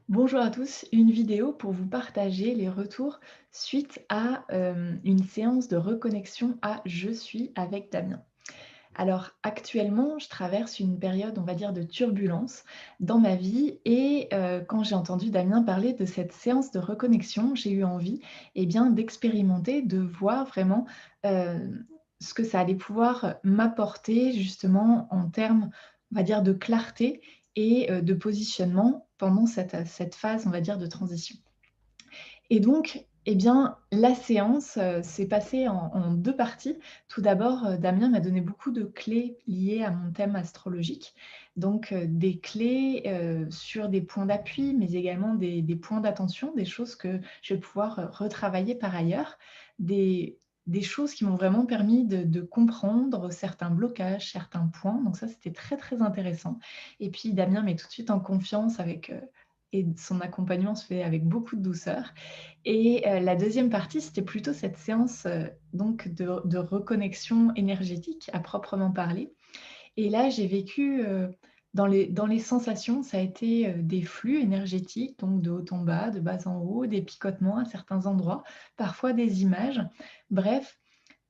Bonjour à tous, une vidéo pour vous partager les retours suite à une séance de reconnexion à Je suis avec Damien. Alors actuellement, je traverse une période, on va dire, de turbulence dans ma vie et quand j'ai entendu Damien parler de cette séance de reconnexion, j'ai eu envie, eh bien, d'expérimenter, de voir vraiment, ce que ça allait pouvoir m'apporter justement en termes, on va dire, de clarté et de positionnement pendant cette phase, on va dire, de transition. Et donc, eh bien, la séance, s'est passée en 2 parties. Tout d'abord, Damien m'a donné beaucoup de clés liées à mon thème astrologique. Donc, des clés, sur des points d'appui, mais également des points d'attention, des choses que je vais pouvoir, retravailler par ailleurs. Des des choses qui m'ont vraiment permis de comprendre certains blocages, certains points. Donc ça, c'était très, très intéressant. Et puis Damien met tout de suite en confiance avec, et son accompagnement se fait avec beaucoup de douceur. Et la deuxième partie, c'était plutôt cette séance, donc de reconnexion énergétique à proprement parler. Et là, j'ai vécu, dans les sensations, ça a été, des flux énergétiques, donc de haut en bas, de bas en haut, des picotements à certains endroits, parfois des images. Bref,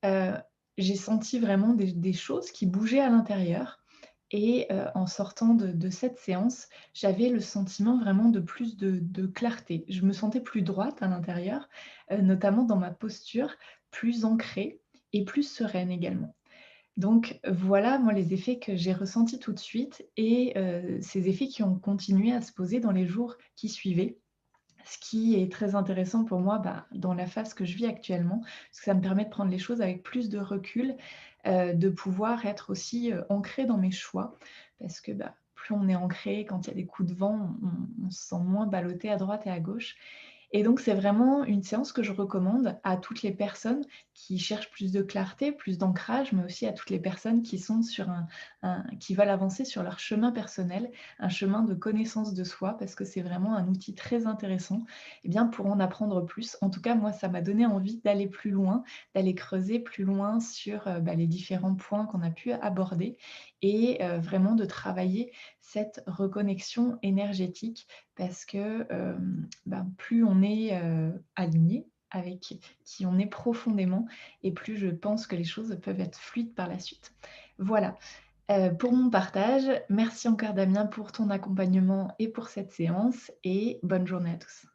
Heu, j'ai senti vraiment des choses qui bougeaient à l'intérieur et en sortant de cette séance, j'avais le sentiment vraiment de plus de clarté. Je me sentais plus droite à l'intérieur, notamment dans ma posture, plus ancrée et plus sereine également. Donc voilà, moi, les effets que j'ai ressentis tout de suite et ces effets qui ont continué à se poser dans les jours qui suivaient. Ce qui est très intéressant pour moi, bah, dans la phase que je vis actuellement, parce que ça me permet de prendre les choses avec plus de recul, de pouvoir être aussi, ancrée dans mes choix. Parce que, bah, plus on est ancré, quand il y a des coups de vent, on se sent moins ballotté à droite et à gauche. Et donc c'est vraiment une séance que je recommande à toutes les personnes qui cherchent plus de clarté, plus d'ancrage, mais aussi à toutes les personnes qui sont sur qui veulent avancer sur leur chemin personnel, un chemin de connaissance de soi, parce que c'est vraiment un outil très intéressant, eh bien, pour en apprendre plus. En tout cas, moi, ça m'a donné envie d'aller plus loin, d'aller creuser plus loin sur, bah, les différents points qu'on a pu aborder et vraiment de travailler cette reconnexion énergétique parce que, ben, plus on est, aligné avec qui on est profondément et plus je pense que les choses peuvent être fluides par la suite. Voilà, pour mon partage. Merci encore Damien pour ton accompagnement et pour cette séance et bonne journée à tous.